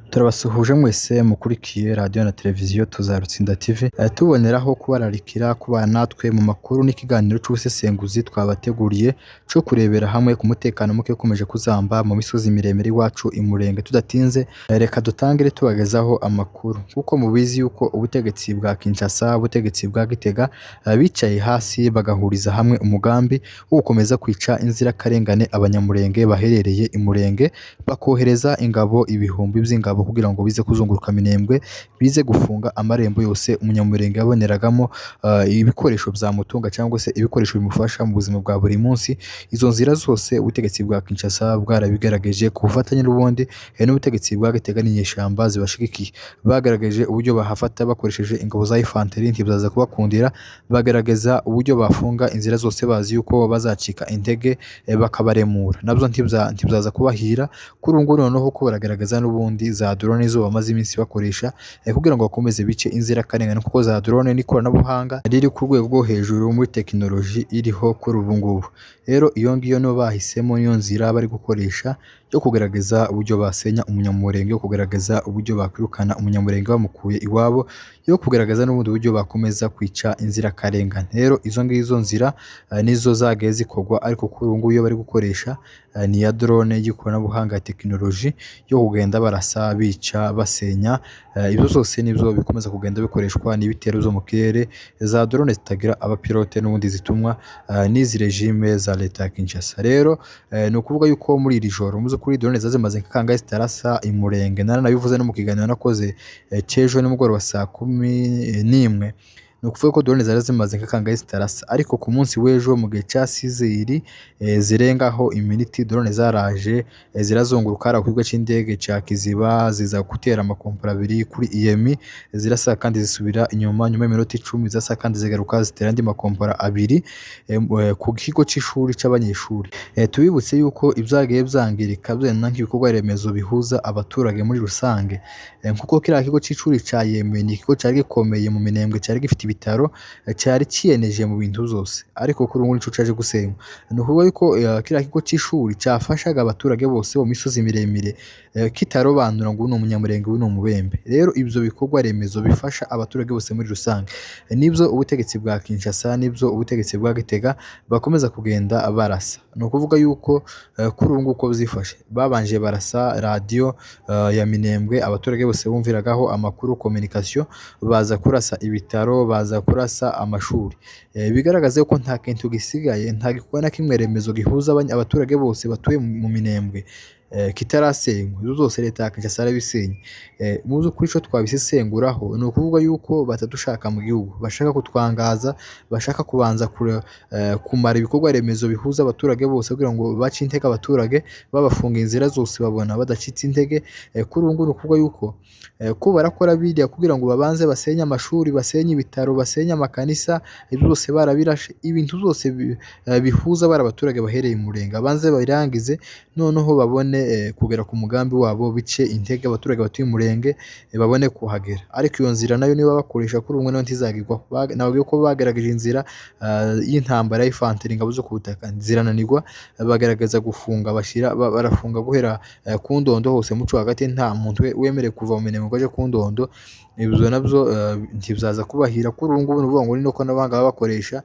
Turabasuhuje mwese mukurikiye radiyo na televiziyo Tuzarutsinda TV, tuboneraho kubararikira kubana natwe mu makuru n'ikiganiro cy'ubusesenguzi twabateguriye cyo kurebera hamwe ku mutekano muke ukomeje kuzamba mu misozi miremire iwacu i Murenge. Tudatinze reka dutangire tubagezaho amakuru. Kuko mubizi yuko ubutegetsi bwa Kinshasa, ubutegetsi bwa Gitega bicaye hasi bagahuriza hamwe umugambi wo gukomeza kwica inzirakarengane abanyamurenge baherereye i Murenge, bakohereza ingabo ibihumbi by'ingabo kugira ngo bize kuzunguruka Minembwe, bize gufunga amarembo yose umunyamurenge yaboneragamo ibikoresho byamutunga cyangwa se ibikoresho bimufasha mu buzima bwa buri munsi. Izo nzira zose ubutegetsi bwa Kinshasa bwarabigerageje ku bufatanye n'ubundi n'ubutegetsi bwa Gitega n'inyeshyamba zibashigikiye. Bagaragaje uburyo bahafata bakoresheje ingabo za infantry, ntibyaza kubakundira. Bagaragaza uburyo bafunga inzira zose bazi yuko bazacika intege, bakabaremura nabyo ntibyaza kubahira. Kuri ubu ngubu noneho ko baragaragaza n'ubundi za drone zo bamaze iminsi bakoresha kugira ngo bakomeze bice inzirakarengane, kuko za drone n'ikoranabuhanga riri ku rwego rwo hejuru muri tekinoloji iriho kuri ubu ngubu. Rero iyo ngiyo niyo bahisemo, niyo nzira bari gukoresha yo kugaragaza uburyo basenya umunyamurenge, yo kugaragaza uburyo bakwirukana umunyamurenge bamukuye iwabo, yo kugaragaza n'ubundi buryo bakomeza kwica inzirakarengane. Rero izo ngizo nzira nizo zagiye zikorwa, ariko kuri ubu ngubu iyo bari gukoresha ni ya drone y'ikoranabuhanga ya tekinoloji yo kugenda barasa bica basenya. Ibyo zose nibyo bikomeza kugenda bikoreshwa n'ibitero byo mu kirere, za drone zitagira abapilote n'ubundi zitumwa n'izi regime za leta ya Kinshasa. Rero ni ukuvuga yuko muri iri joro muzi kuri drone zazimaze kangahe zitarasa i Murenge. Nabivuze no mu kiganiro nakoze cy'ejo nimugoroba saa 11. Ni ukuvuga ko drone zari zimaze kangahe zitarasa, ariko ku munsi w'ejo mu gihe cya sizeri zirengaho iminiti drone zaraje zirazunguruka ku kibuga cy'indege cya Kiziba, ziza gutera amakompora abiri kuri IEM, zirasa kandi zisubira inyuma y'iminota 10, zasa kandi zigaruka zitera andi makompora abiri ku kigo cy'ishuri cy'abanyeshuri. Tubibutse yuko ibyagiye byangirika byenda nk'ibikorwa remezo bihuza abaturage muri rusange, kuko kiriya kigo cy'ishuri cya IEM ni ikigo cyari gikomeye mu Minembwe, cyari gifite ibitaro, cyari kiyeneje mu bintu zose, ariko kuri ubu nico caje gusenywa. Ni ukuvuga yuko kiriya kigo cy'ishuri cyafashaga abaturage bose mu misozi miremire, kitarobanura ngo uyu ni umunyamurenge, uyu ni umubembe. Rero ibyo bikorwa remezo bifasha abaturage bose muri rusange nibyo ubutegetsi bwa Kinshasa, nibyo ubutegetsi bwa Gitega bakomeza kugenda barasa. Ni ukuvuga yuko kuri ubu ngubu uko byifashe, babanje barasa radiyo ya Minembwe, abaturage bose bumviragaho amakuru communication, baza kurasa ibitaro, baza kurasa amashuri. Bigaragaza ko nta kintu gisigaye, nta gikorwa na kimwe remezo gihuza abaturage bose batuye mu Minembwe kitarasenywa. Ibyo zose leta ya Kinshasa yarabisenye. Muzi kuri cyo twabisesenguraho, ni ukuvuga yuko batadushaka mu gihugu, bashaka kutwangaza, bashaka kubanza kumara ibikorwa remezo bihuza abaturage bose kugira ngo bace intege abaturage, babafunga inzira zose babona badacitse intege. Kuri ubu ngubu ni ukuvuga yuko ko barakora biriya kugira ngo babanze basenye amashuri, basenye ibitaro, basenye amakanisa, ibyo byose barabirashe. Ibintu byose bihuza bari abaturage bahereye mu Murenge abanze babirangize, noneho babone kugera ku mugambi wabo, bice intege abaturage batuye mu Murenge babone kuhagera. Ariko iyo nzira nayo niba bakoresha kuri umwe nayo ntizagirwaho. Nabwiye ko bagaragaje inzira y'intambara y'infantry, ingabo zo ku butaka zirananirwa, bagaragaza gufunga, barafunga guhera ku Ndondo hose muco hagati, nta muntu wemerewe kuva mu Minembwe aje ku Ndondo. Ibyo nabyo ntibyaza kubahira. Kuri ubu ngubu ni ukuvuga ngo ni uko n'abanga bakoresha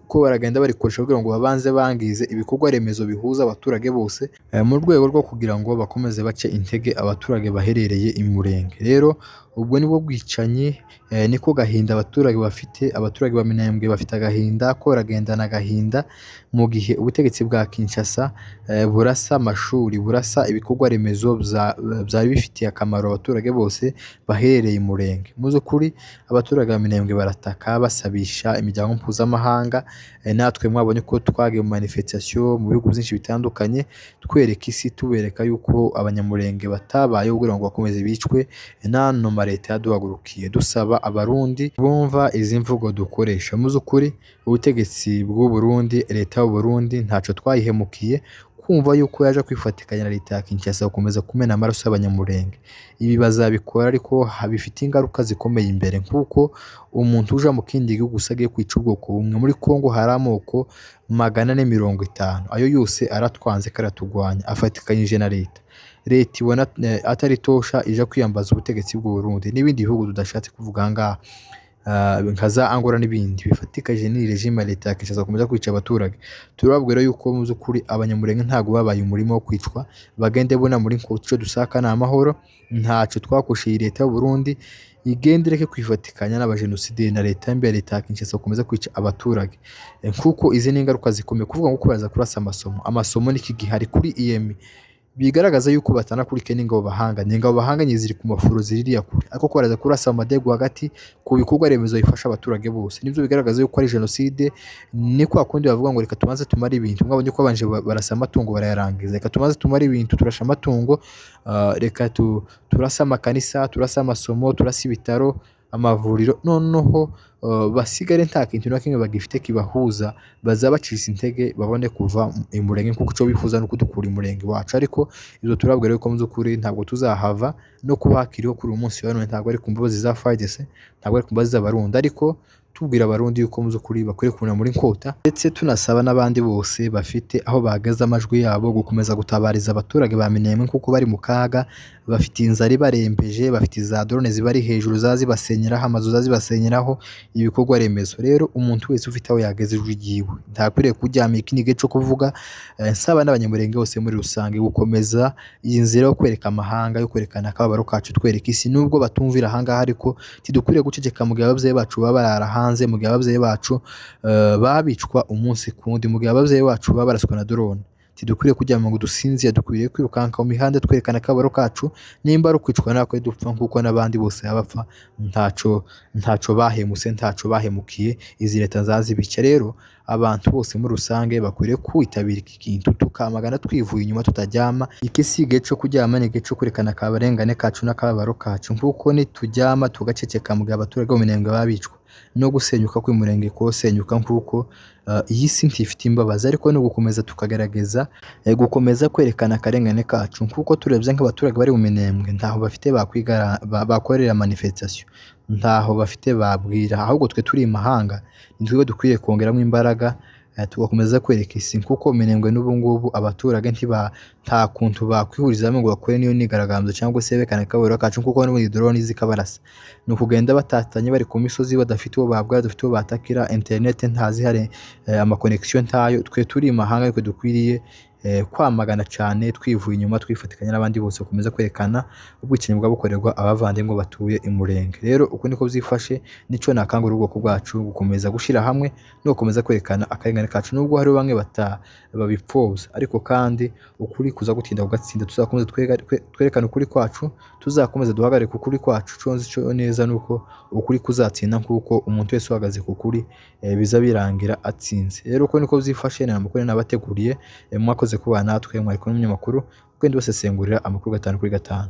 ko baragenda barikoresha kugira ngo babanze bangize ibikorwa remezo bihuza abaturage bose, mu rwego rwo kugira ngo bakomeze bace intege abaturage baherereye i Murenge. Rero ubwo nibwo bwicanyi, niko gahinda abaturage bafite. Abaturage ba Minembwe bafite agahinda, ko baragendana agahinda mu gihe ubutegetsi bwa Kinshasa burasa amashuri, burasa ibikorwa remezo byari bifitiye akamaro abaturage bose baherereye i Murenge. Muzi kuri abaturage ba Minembwe barataka basabisha imiryango mpuzamahanga. Natwe mwabonye ko twagiye mu manifestation mu bihugu byinshi bitandukanye, twereka isi, tubereka yuko abanyamurenge batabaye kugira ngo bakomeze bicwe. Nano leta yaduhagurukiye dusaba abarundi bumva izi mvugo dukoresha. Muzi ukuri ubutegetsi bw'u Burundi, leta y'u Burundi ntaco twayihemukiye, kumva yuko yaje kwifatikanya na leta ya Kinshasa gukomeza kumena amaraso y'abanyamurenge. Ibi bazabikora, ariko bifite ingaruka zikomeye imbere, nkuko umuntu uja mu kindi gihugu usagiye kwica ubwoko bumwe. Muri Kongo hari amoko 450, ayo yose aratwanze karatugwanya, afatikanyije na leta. leta ibona atari tosha ija kwiyambaza ubutegetsi bw'u Burundi n'ibindi bihugu tudashatse kuvuga aha ngaha, nka za Angola n'ibindi bifatikaje n'iyi regime ya leta ya Kinshasa gukomeza kwica abaturage. Turababwira yuko mu by'ukuri abanyamulenge ntabwo babaye umurimo wo kwicwa, bagende bona muri Nkotsi ico dusaka ni amahoro, ntaco twakushiye leta y'u Burundi, igende ireke kwifatikanya n'abajenosideri na leta mbi ya leta ya Kinshasa gukomeza kwica abaturage. Kuko izi ni ingaruka zikomeye kuvuga ngo kubaza kurasa amasomo n'iki gihari kuri EM bigaragaza yuko batanakurikiye n'ingabo bahanganye. Ingabo bahanganye ziri ku mafuro ziririya kure, ariko ko baraza kurasa amadegu hagati ku bikorwa remezo bifasha abaturage bose, nivyo bigaragaza yuko ari jenoside. Ni kwa kundi bavuga ngo reka tubanze tumare ibintu, mwabonye ko babanje barasa amatungo barayarangiza, reka tubanze tumare ibintu turasha amatungo, reka turasa amakanisa, turasa amasomo, turasa ibitaro, amavuriro, noneho basigare nta kintu na kimwe bagifite kibahuza, baza bacisa intege babone kuva imurenge kuko ico bifuza no kudukura imurenge wacu. Ariko ivyo turabwira yuko mu by'ukuri ntabwo tuzahava, no kubakiriho kuri uyu munsi wa none ntabwo ari ku mbabazi za FARDC, ntabwo ari ku mbabazi z'abarundi, ariko tubwira abarundi yuko mu by'ukuri bakwiye kuna muri Nkota, ndetse tunasaba n'abandi bose bafite aho bahagaze amajwi yabo gukomeza gutabariza abaturage ba Minembwe kuko bari mu kaga, bafite inzara ibarembeje, bafite za drone zibari hejuru zazibasenyeraho amazu, zazibasenyeraho ibikorwa remezo. Rero umuntu wese ufite aho yageze ijwi ryiwe ntakwiriye kuryamika ikinige cyo kuvuga. Nsaba n'abanyamurenge bose muri rusange gukomeza iyi nzira yo kwereka amahanga, yo kwerekana akababaro kacu, twereka isi nubwo batumvira aha ngaha, ariko tidukwiriye guceceka mu gihe ababyeyi bacu baba barara hanze, mu gihe ababyeyi bacu babicwa umunsi kundi, mu gihe ababyeyi bacu baba baraswa na drone. Tidukwiriye kuryama ngo dusinzire, dukwiriye kwirukanka mu mihanda twerekana akababaro kacu, nimba ari ukwicwa natwe dupfa nkuko n'abandi bose bapfa. Ntaco bahemutse, ntaco bahemukiye izi leta zazibica. Rero abantu bose muri rusange bakwiriye kwitabira iki kintu, tukamagana twivuye inyuma tutajyama. Iki si igihe co kuryama, ni igihe co kwerekana akabarengane kacu n'akababaro kacu, nkuko nitujyama tugaceceka mu gihe abaturage bo mu Minembwe babicwa, no gusenyuka kw'umurenge kosenyuka nkuko iyi si ntifite imbabazi. Ariko no gukomeza tukagerageza gukomeza kwerekana akarengane kacu, nkuko turebye nk'abaturage bari mu Minembwe ntaho bafite bakorera manifestation, ntaho bafite babwira, ahubwo twe turi imahanga nitwe dukwiye kongeramo imbaraga, tugakomeza kwereka isi kuko Minembwe n'ubu ngubu abaturage nta kuntu bakwihurizamo ngo bakore niyo nigaragambyo cyangwa se bekana akababaro kacu, kuko n'ubundi drone zikabarasa. Ni ukugenda batatanye bari ku misozi badafite uwo babwira, dufite uwo batakira, internet ntazihari, amaconnection ntayo. Twe turi imahanga ariko dukwiriye kwamagana cyane twivuye inyuma, twifatikanya n'abandi bose gukomeza kwerekana ubwicanyi bwabukorerwa abavandimwe batuye imurenge. Rero uko niko byifashe, nico nakangura ubwoko bwacu gukomeza gushira hamwe no gukomeza kwerekana akarengane kacu, nubwo hari bamwe babipfuza, ariko kandi ukuri kuza gutinda kugatsinda. Tuzakomeza twerekana ukuri kwacu, tuzakomeza duhagarike ukuri kwacu. Conzi cyo neza nuko ukuri kuzatsinda, nkuko umuntu wese uhagaze ku kuri biza birangira atsinze. Rero uko niko byifashe, namukore nabateguriye, mwakoze kuba natwe, mwari kumwe n'umunyamakuru ugenda basesengurira amakuru 5 kuri 5.